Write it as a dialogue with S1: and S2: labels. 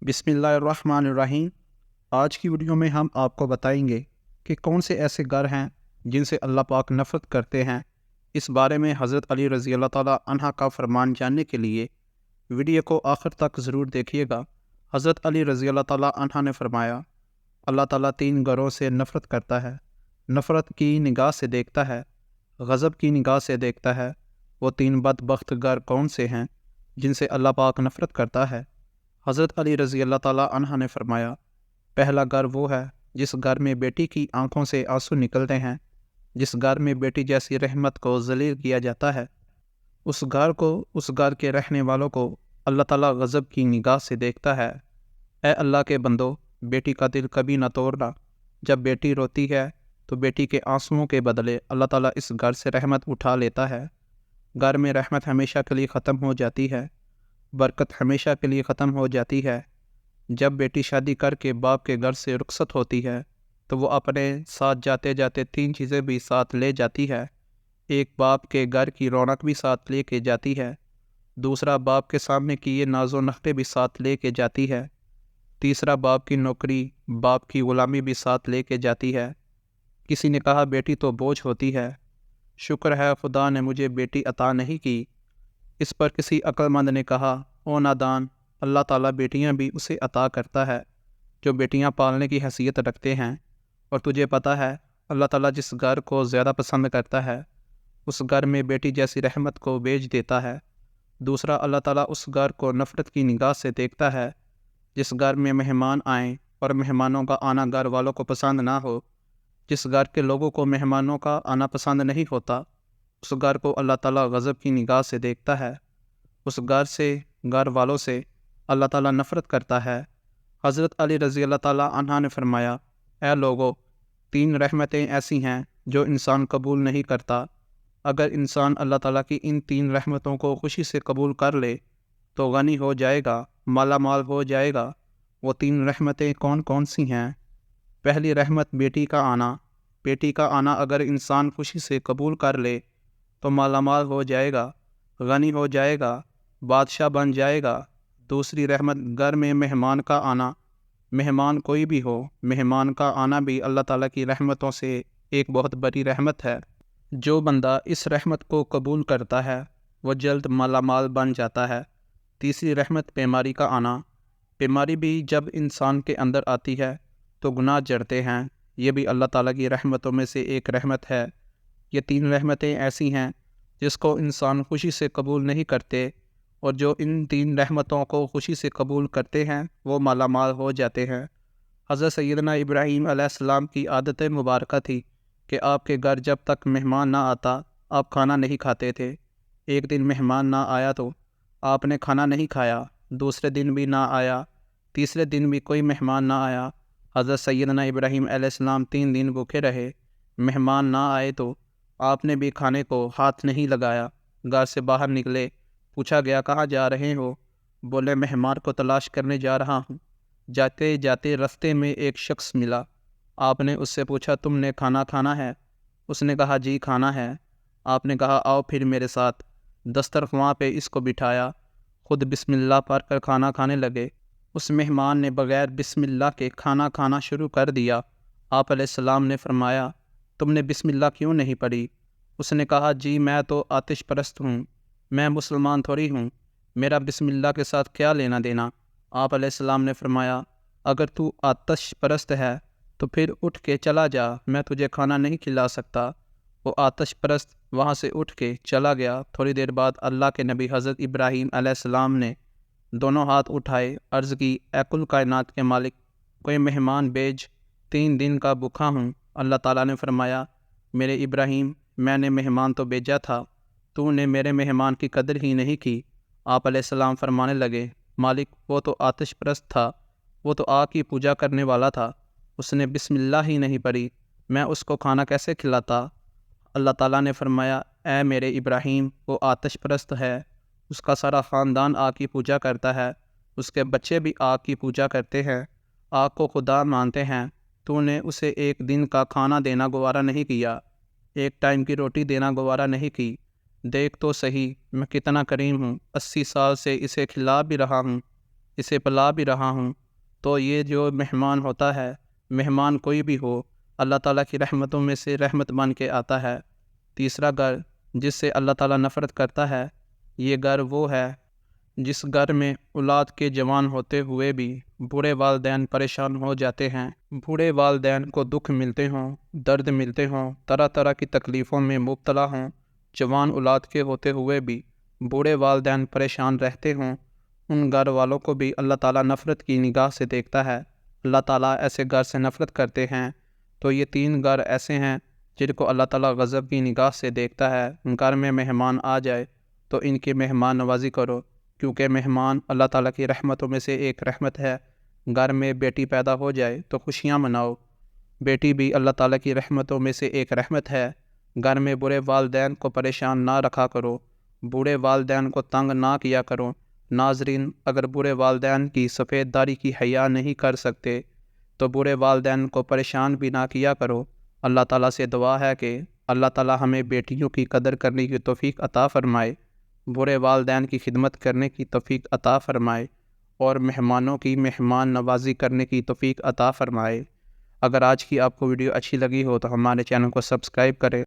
S1: بسم اللہ الرحمن الرحیم۔ آج کی ویڈیو میں ہم آپ کو بتائیں گے کہ کون سے ایسے گھر ہیں جن سے اللہ پاک نفرت کرتے ہیں۔ اس بارے میں حضرت علی رضی اللہ تعالیٰ عنہ کا فرمان جاننے کے لیے ویڈیو کو آخر تک ضرور دیکھیے گا۔ حضرت علی رضی اللہ تعالیٰ عنہ نے فرمایا، اللہ تعالیٰ 3 گھروں سے نفرت کرتا ہے۔ نفرت کی نگاہ سے دیکھتا ہے، غضب کی نگاہ سے دیکھتا ہے۔ وہ 3 بدبخت گھر کون سے ہیں جن سے اللہ پاک نفرت کرتا ہے؟ حضرت علی رضی اللہ تعالیٰ عنہ نے فرمایا، پہلا گھر وہ ہے جس گھر میں بیٹی کی آنکھوں سے آنسو نکلتے ہیں، جس گھر میں بیٹی جیسی رحمت کو ذلیل کیا جاتا ہے۔ اس گھر کے رہنے والوں کو اللہ تعالیٰ غضب کی نگاہ سے دیکھتا ہے۔ اے اللہ کے بندو، بیٹی کا دل کبھی نہ توڑنا۔ جب بیٹی روتی ہے تو بیٹی کے آنسوؤں کے بدلے اللہ تعالیٰ اس گھر سے رحمت اٹھا لیتا ہے۔ گھر میں رحمت ہمیشہ کے لیے ختم ہو جاتی ہے، برکت ہمیشہ کے لیے ختم ہو جاتی ہے۔ جب بیٹی شادی کر کے باپ کے گھر سے رخصت ہوتی ہے تو وہ اپنے ساتھ جاتے جاتے 3 چیزیں بھی ساتھ لے جاتی ہے۔ ایک، باپ کے گھر کی رونق بھی ساتھ لے کے جاتی ہے۔ دوسرا، باپ کے سامنے کیے ناز و نخرے بھی ساتھ لے کے جاتی ہے۔ تیسرا، باپ کی نوکری، باپ کی غلامی بھی ساتھ لے کے جاتی ہے۔ کسی نے کہا، بیٹی تو بوجھ ہوتی ہے، شکر ہے خدا نے مجھے بیٹی عطا نہیں کی۔ اس پر کسی عقل مند نے کہا، او نادان، اللہ تعالیٰ بیٹیاں بھی اسے عطا کرتا ہے جو بیٹیاں پالنے کی حیثیت رکھتے ہیں، اور تجھے پتہ ہے اللہ تعالیٰ جس گھر کو زیادہ پسند کرتا ہے اس گھر میں بیٹی جیسی رحمت کو بھیج دیتا ہے۔ دوسرا، اللہ تعالیٰ اس گھر کو نفرت کی نگاہ سے دیکھتا ہے جس گھر میں مہمان آئیں اور مہمانوں کا آنا گھر والوں کو پسند نہ ہو۔ جس گھر کے لوگوں کو مہمانوں کا آنا پسند نہیں ہوتا اس گھر کو اللہ تعالیٰ غضب کی نگاہ سے دیکھتا ہے۔ اس گھر والوں سے اللہ تعالیٰ نفرت کرتا ہے۔ حضرت علی رضی اللہ تعالیٰ عنہ نے فرمایا، اے لوگو، 3 رحمتیں ایسی ہیں جو انسان قبول نہیں کرتا۔ اگر انسان اللہ تعالیٰ کی ان 3 رحمتوں کو خوشی سے قبول کر لے تو غنی ہو جائے گا، مالا مال ہو جائے گا۔ وہ 3 رحمتیں کون کون سی ہیں؟ پہلی رحمت بیٹی کا آنا۔ بیٹی کا آنا اگر انسان خوشی سے قبول کر لے تو مالا مال ہو جائے گا، غنی ہو جائے گا، بادشاہ بن جائے گا۔ دوسری رحمت گھر میں مہمان کا آنا۔ مہمان کوئی بھی ہو، مہمان کا آنا بھی اللہ تعالیٰ کی رحمتوں سے ایک بہت بڑی رحمت ہے۔ جو بندہ اس رحمت کو قبول کرتا ہے وہ جلد مالا مال بن جاتا ہے۔ تیسری رحمت بیماری کا آنا۔ بیماری بھی جب انسان کے اندر آتی ہے تو گناہ جڑتے ہیں، یہ بھی اللہ تعالیٰ کی رحمتوں میں سے ایک رحمت ہے۔ یہ 3 رحمتیں ایسی ہیں جس کو انسان خوشی سے قبول نہیں کرتے، اور جو ان 3 رحمتوں کو خوشی سے قبول کرتے ہیں وہ مالا مال ہو جاتے ہیں۔ حضرت سیدنا ابراہیم علیہ السلام کی عادت مبارکہ تھی کہ آپ کے گھر جب تک مہمان نہ آتا آپ کھانا نہیں کھاتے تھے۔ ایک دن مہمان نہ آیا تو آپ نے کھانا نہیں کھایا، دوسرے دن بھی نہ آیا، تیسرے دن بھی کوئی مہمان نہ آیا۔ حضرت سیدنا ابراہیم علیہ السلام 3 دن بھوکے رہے، مہمان نہ آئے تو آپ نے بھی کھانے کو ہاتھ نہیں لگایا۔ گھر سے باہر نکلے، پوچھا گیا، کہاں جا رہے ہو؟ بولے، مہمان کو تلاش کرنے جا رہا ہوں۔ جاتے جاتے رستے میں ایک شخص ملا۔ آپ نے اس سے پوچھا، تم نے کھانا کھانا ہے؟ اس نے کہا، جی کھانا ہے۔ آپ نے کہا، آؤ پھر میرے ساتھ۔ دسترخواں پہ اس کو بٹھایا، خود بسم اللہ پڑھ کر کھانا کھانے لگے۔ اس مہمان نے بغیر بسم اللہ کے کھانا کھانا شروع کر دیا۔ آپ علیہ السلام نے فرمایا، تم نے بسم اللہ کیوں نہیں پڑھی؟ اس نے کہا، جی میں تو آتش پرست ہوں، میں مسلمان تھوڑی ہوں، میرا بسم اللہ کے ساتھ کیا لینا دینا؟ آپ علیہ السلام نے فرمایا، اگر تو آتش پرست ہے تو پھر اٹھ کے چلا جا، میں تجھے کھانا نہیں کھلا سکتا۔ وہ آتش پرست وہاں سے اٹھ کے چلا گیا۔ تھوڑی دیر بعد اللہ کے نبی حضرت ابراہیم علیہ السلام نے دونوں ہاتھ اٹھائے، عرض کی، اے کل کائنات کے مالک، کوئی مہمان بھیج، 3 دن کا بھوکا ہوں۔ اللہ تعالیٰ نے فرمایا، میرے ابراہیم، میں نے مہمان تو بھیجا تھا، تو نے میرے مہمان کی قدر ہی نہیں کی۔ آپ علیہ السلام فرمانے لگے، مالک، وہ تو آتش پرست تھا، وہ تو آگ کی پوجا کرنے والا تھا، اس نے بسم اللہ ہی نہیں پڑھی، میں اس کو کھانا کیسے کھلاتا؟ اللہ تعالیٰ نے فرمایا، اے میرے ابراہیم، وہ آتش پرست ہے، اس کا سارا خاندان آگ کی پوجا کرتا ہے، اس کے بچے بھی آگ کی پوجا کرتے ہیں، آگ کو خدا مانتے ہیں، تو نے اسے 1 دن کا کھانا دینا گوارا نہیں کیا، 1 ٹائم کی روٹی دینا گوارا نہیں کی۔ دیکھ تو صحیح میں کتنا کریم ہوں، 80 سال سے اسے کھلا بھی رہا ہوں، اسے پلا بھی رہا ہوں۔ تو یہ جو مہمان ہوتا ہے، مہمان کوئی بھی ہو، اللہ تعالیٰ کی رحمتوں میں سے رحمت بن کے آتا ہے۔ تیسرا گھر جس سے اللہ تعالیٰ نفرت کرتا ہے، یہ گھر وہ ہے جس گھر میں اولاد کے جوان ہوتے ہوئے بھی بوڑھے والدین پریشان ہو جاتے ہیں، بوڑھے والدین کو دکھ ملتے ہوں، درد ملتے ہوں، طرح طرح کی تکلیفوں میں مبتلا ہوں، جوان اولاد کے ہوتے ہوئے بھی بوڑھے والدین پریشان رہتے ہوں، ان گھر والوں کو بھی اللہ تعالیٰ نفرت کی نگاہ سے دیکھتا ہے۔ اللہ تعالیٰ ایسے گھر سے نفرت کرتے ہیں۔ تو یہ 3 گھر ایسے ہیں جن کو اللہ تعالیٰ غضب کی نگاہ سے دیکھتا ہے۔ گھر میں مہمان آ جائے تو ان کی مہمان نوازی کرو، کیونکہ مہمان اللہ تعالیٰ کی رحمتوں میں سے ایک رحمت ہے۔ گھر میں بیٹی پیدا ہو جائے تو خوشیاں مناؤ، بیٹی بھی اللہ تعالیٰ کی رحمتوں میں سے ایک رحمت ہے۔ گھر میں برے والدین کو پریشان نہ رکھا کرو، بوڑھے والدین کو تنگ نہ کیا کرو۔ ناظرین، اگر برے والدین کی سفید داڑھی کی حیا نہیں کر سکتے تو برے والدین کو پریشان بھی نہ کیا کرو۔ اللہ تعالیٰ سے دعا ہے کہ اللہ تعالیٰ ہمیں بیٹیوں کی قدر کرنے کی توفیق عطا فرمائے، برے والدین کی خدمت کرنے کی توفیق عطا فرمائے اور مہمانوں کی مہمان نوازی کرنے کی توفیق عطا فرمائے۔ اگر آج کی آپ کو ویڈیو اچھی لگی ہو تو ہمارے چینل کو سبسکرائب کریں۔